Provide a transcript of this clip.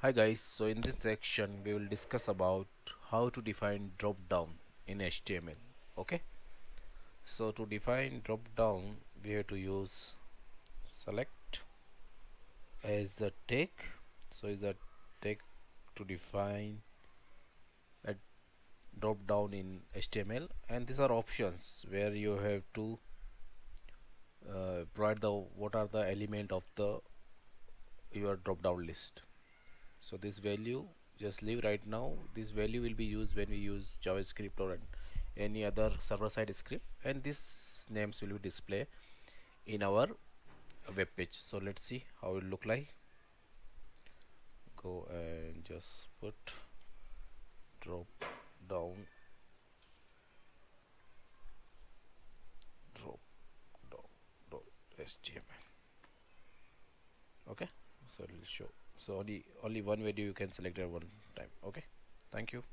Hi guys, so in this section we will discuss about how to define drop down in HTML. Okay, so to define drop down we have to use select as a tag. So is a tag to define a drop down in HTML, and these are options where you have to provide the what are the element of the your drop down list. So this value just leave right now. This value will be used when we use JavaScript or any other server-side script, and these names will be display in our web page. So let's see how it look like. Go and just put drop down drop down dot html. Okay, so it will show. So only one value you can select at one time. Okay, thank you.